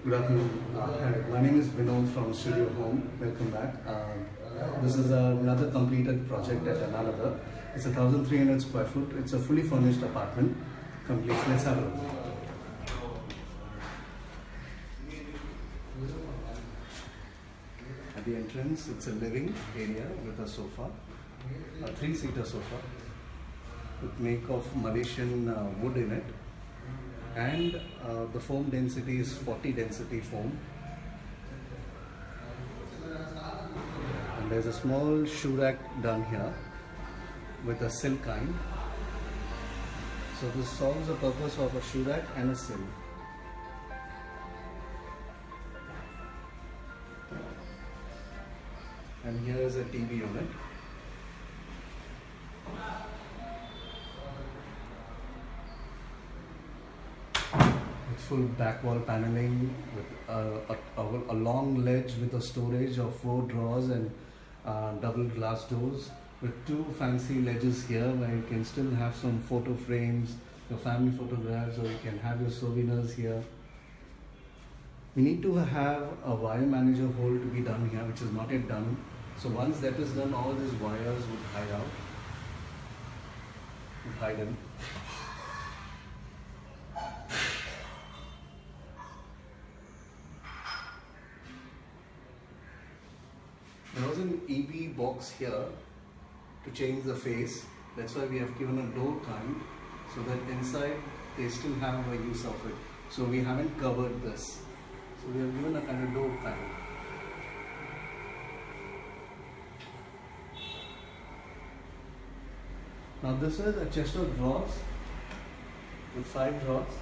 Good afternoon. Hi, my name is Vinod from Studio Home. Welcome back. This is another completed project at Analada. It's a 1,300 square foot. It's a fully furnished apartment. Complete. Let's have a look. At the entrance, it's a living area with a sofa, a three-seater sofa with make of Malaysian wood in it. And the foam density is 40 density foam, and there's a small shoe rack done here with a sill kind. So this solves the purpose of a shoe rack and a sill. And here is a TV unit. Full back wall paneling with a long ledge with a storage of 4 drawers and double glass doors with 2 fancy ledges here where you can still have some photo frames, your family photographs, or you can have your souvenirs here. We need to have a wire manager hole to be done here, which is not yet done. So once that is done, all these wires would hide in. There was an EV box here to change the face. That's why we have given a door kind so that inside they still have a use of it. So we haven't covered this. So we have given a kind of door kind. Now this is a chest of drawers with 5 drawers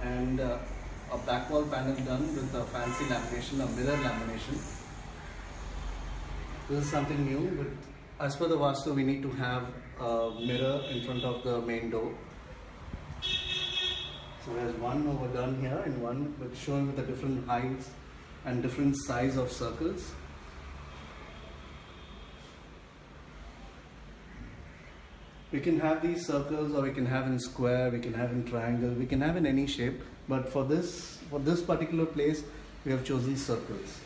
and a back wall panel done with a fancy lamination, a mirror lamination. This is something new, but as per the Vastu, we need to have a mirror in front of the main door. So there's one overdone here and one with showing with the different heights and different size of circles. We can have these circles, or we can have in square, we can have in triangle, we can have in any shape. But for this particular place, we have chosen circles.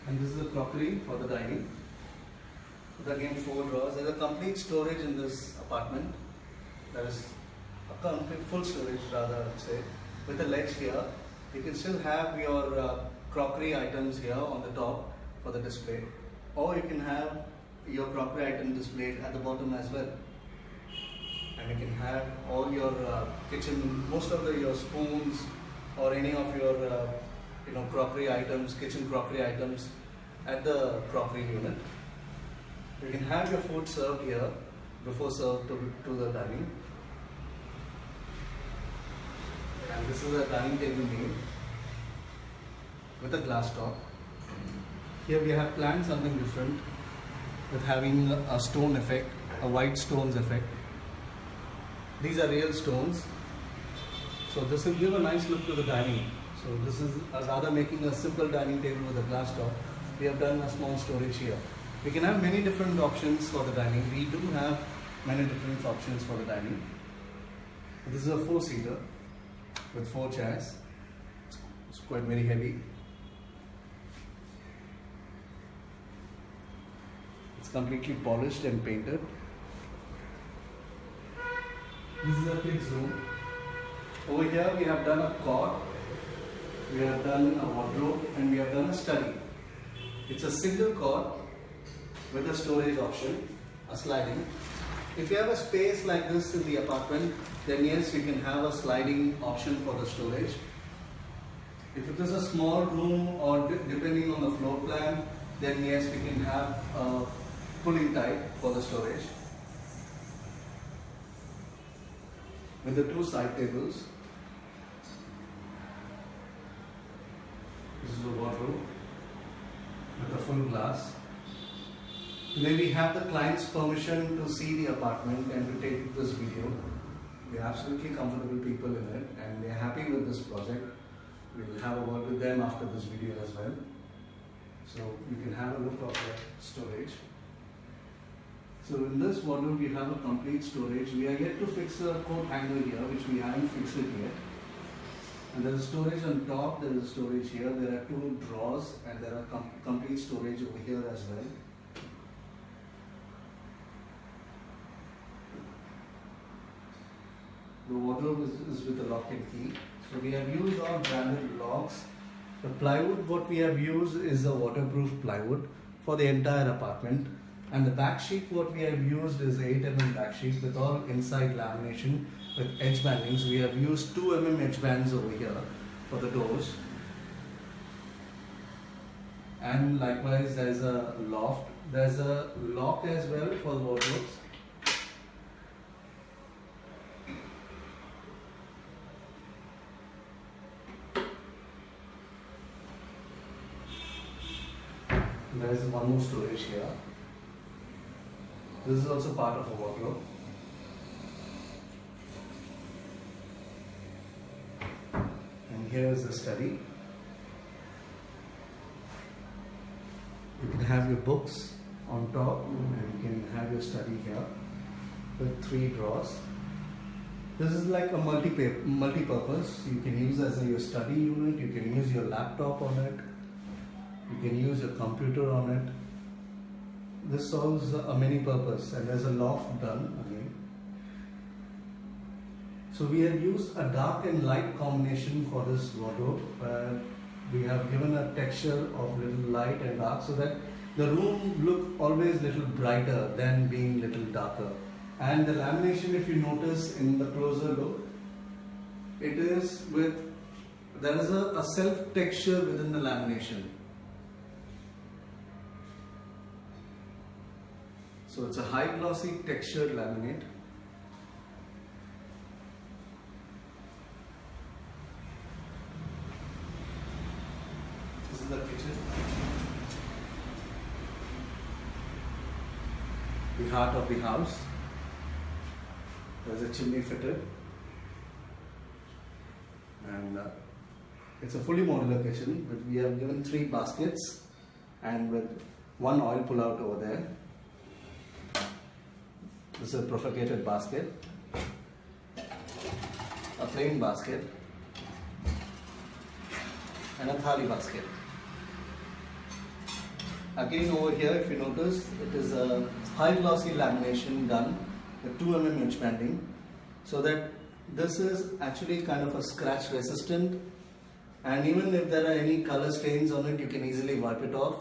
And this is the crockery for the dining. With again 4 drawers. There's a complete storage in this apartment. There is a complete full storage, rather, I would say, with a ledge here. You can still have your crockery items here on the top for the display, or you can have your crockery item displayed at the bottom as well. And you can have all your kitchen, most of your spoons or any of your crockery items, kitchen crockery items at the crockery unit. You can have your food served here before served to the dining. And this is a dining table made with a glass top. Here we have planned something different with having a stone effect, a white stones effect. These are real stones. So this will give a nice look to the dining. So this is rather making a simple dining table with a glass top. We have done a small storage here. We can have many different options for the dining. We do have many different options for the dining. This is a 4-seater with 4 chairs. It's quite very heavy. It's completely polished and painted. This is a kids' room. Over here we have done a cot. We have done a wardrobe and we have done a study. It's a single cot with a storage option, a sliding. If you have a space like this in the apartment, then yes, you can have a sliding option for the storage. If it is a small room or depending on the floor plan, then yes, we can have a pulling type for the storage. With the 2 side tables. This is the wardrobe with a full glass. Today we have the client's permission to see the apartment and to take this video. We are absolutely comfortable people in it and they are happy with this project. We will have a word with them after this video as well. So you can have a look of the storage. So in this wardrobe we have a complete storage. We are yet to fix a coat hanger here, which we haven't fixed it yet. And there is storage on top, there is storage here, there are two drawers, and there are complete storage over here as well. The wardrobe is with a lock and key. So we have used all branded locks. The plywood what we have used is a waterproof plywood for the entire apartment. And the back sheet what we have used is 8 mm back sheet with all inside lamination with edge bandings. We have used 2 mm edge bands over here for the doors. And likewise there's a loft. There's a lock as well for the wardrobes. There is one more storage here. This is also part of a wardrobe. And here is the study. You can have your books on top and you can have your study here with 3 drawers. This is like a multi-purpose. You can use as your study unit, you can use your laptop on it, you can use your computer on it. This solves a many purpose, and there's a loft done again. So we have used a dark and light combination for this wardrobe. We have given a texture of little light and dark so that the room look always little brighter than being little darker. And the lamination, if you notice in the closer look, it is with, there is a self texture within the lamination. So it's a high glossy textured laminate. This is the kitchen. The heart of the house. There's a chimney fitted. And it's a fully modular kitchen, but we have given 3 baskets and with 1 oil pull out over there. This is a profligated basket, a plain basket, and a thali basket. Again over here, if you notice, it is a high glossy lamination done with 2 mm edge banding, so that this is actually kind of a scratch resistant, and even if there are any color stains on it, you can easily wipe it off.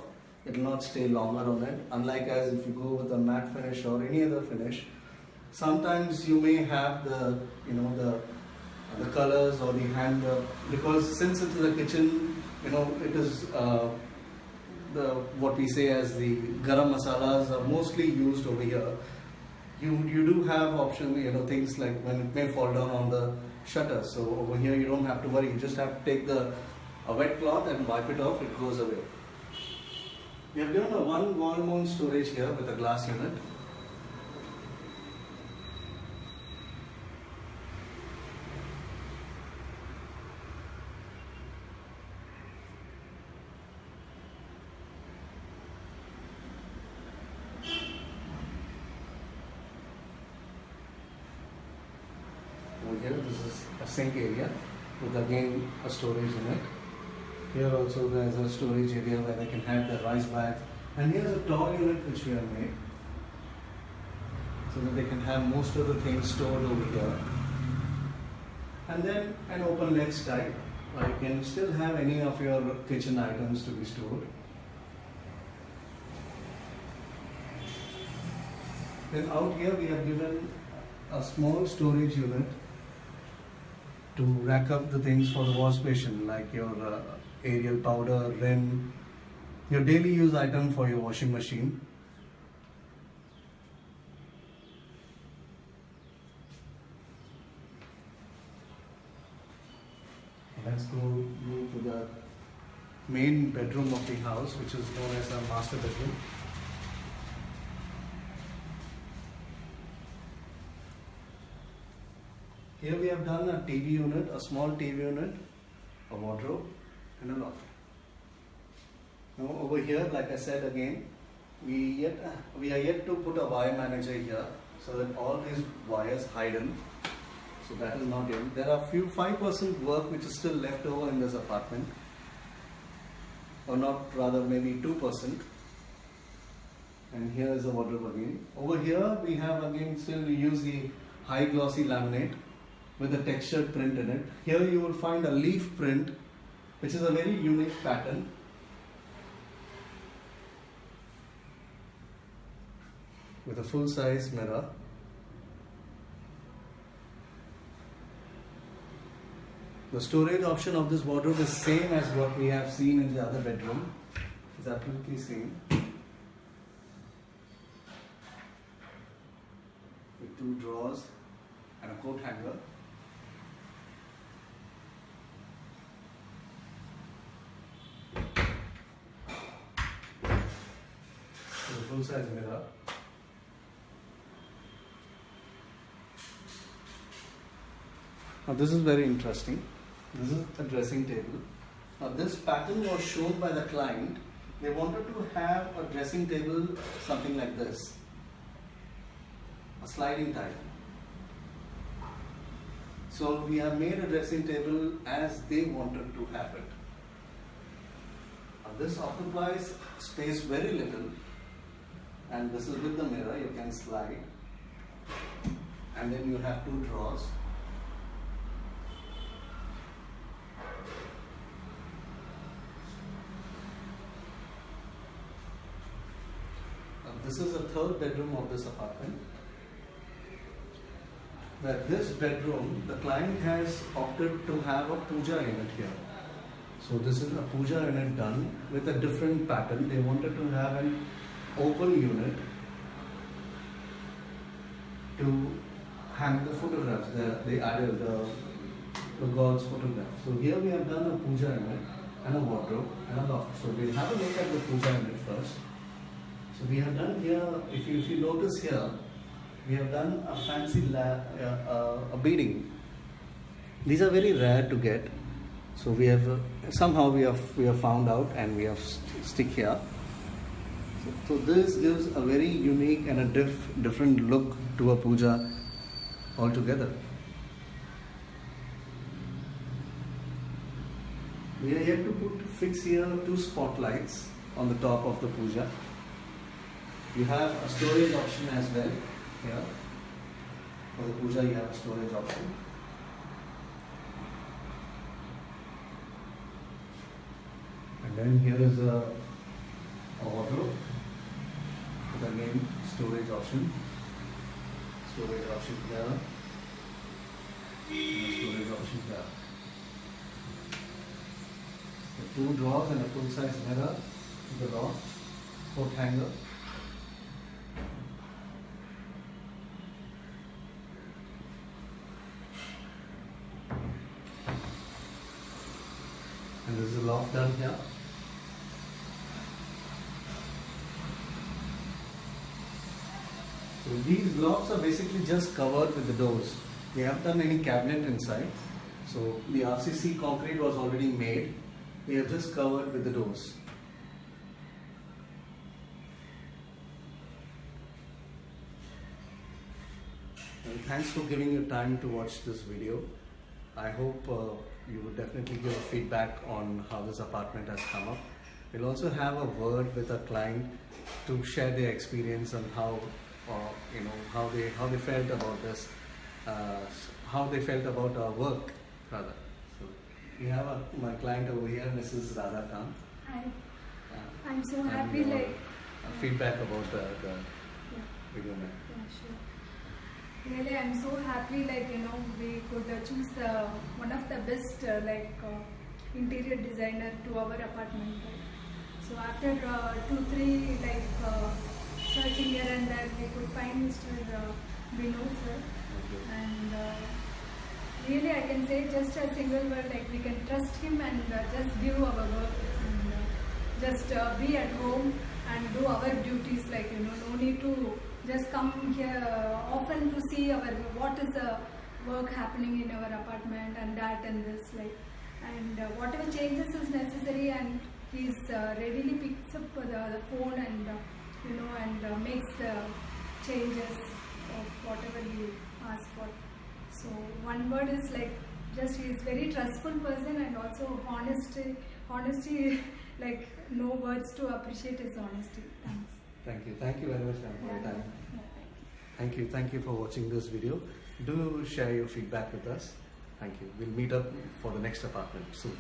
It will not stay longer on it, unlike as if you go with a matte finish or any other finish. Sometimes you may have the colors or the hand, because since it is a kitchen, it is what we say as the garam masalas are mostly used over here. You do have option, things like when it may fall down on the shutter. So over here you don't have to worry. You just have to take a wet cloth and wipe it off. It goes away. We have given a 1 wall mount storage here with a glass unit. Over here, this is a sink area with again a storage unit. Here also there is a storage area where they can have the rice bag, and here's a tall unit which we have made so that they can have most of the things stored over here. And then an open ledge type where you can still have any of your kitchen items to be stored. Then out here we have given a small storage unit to rack up the things for the wash basin, like your Ariel powder, Rin, your daily use item for your washing machine. Let's move to the main bedroom of the house, which is known as a master bedroom. Here we have done a TV unit, a small TV unit, a wardrobe, and a loft. Now over here, like I said again, We are yet to put a wire manager here so that all these wires hidden. So that is not in. There are 5% work which is still left over in this apartment, or not, rather maybe 2%. And here is the wardrobe again. Over here we have again, still we use the high glossy laminate with a textured print in it. Here you will find a leaf print, which is a very unique pattern. With a full size mirror. The storage option of this wardrobe is same as what we have seen in the other bedroom. It's absolutely same. With 2 drawers and a coat hanger. With a full size mirror. Now this is very interesting. This is a dressing table. Now this pattern was shown by the client. They wanted to have a dressing table something like this. A sliding type. So we have made a dressing table as they wanted to have it. Now this occupies space very little, and this is with the mirror, you can slide, and then you have 2 drawers. This is the 3rd bedroom of this apartment. That this bedroom, the client has opted to have a puja unit here. So this is a puja unit done with a different pattern. They wanted to have an open unit to hang the photographs. They added the God's photographs. So here we have done a puja unit and a wardrobe and a loft. So we'll have a look at the puja unit first. So we have done here, if you notice here, we have done a fancy a beading. These are very rare to get. So we have somehow we have found out, and we have stick here. So this gives a very unique and a different look to a puja altogether. We are here to fix here 2 spotlights on the top of the puja. You have a storage option as well here. For the puja you have a storage option. And then here is a wardrobe with again storage option. Storage option here. And a storage option here. The 2 drawers and a full size mirror to the door. Coat hanger. And this is a loft done here. So these lofts are basically just covered with the doors. We haven't done any cabinet inside. So the RCC concrete was already made. We have just covered with the doors. And thanks for giving your time to watch this video. I hope you will definitely give a feedback on how this apartment has come up. We'll also have a word with a client to share their experience on how how they felt about this, how they felt about our work rather. So we have my client over here, Mrs. Radha Khan. Hi. I'm so happy. Feedback about the video. Yeah, sure. Really, I'm so happy. We could choose one of the best interior designer to our apartment. So after 2-3 searching here and there, we could find Mr. Vinod sir. Okay. And really, I can say just a single word, we can trust him and just give our work and just be at home and do our duties. No need to just come here often to see what is the work happening in our apartment and that and this and whatever changes is necessary, and he's readily picks up the phone and and makes the changes of whatever you ask for. So one word is like, just he is very trustful person, and also honesty, like no words to appreciate his honesty. Thanks. Thank you very much, ma'am, for your time. Yeah, Thank you for watching this video. Do share your feedback with us. Thank you. We'll meet up for the next apartment soon.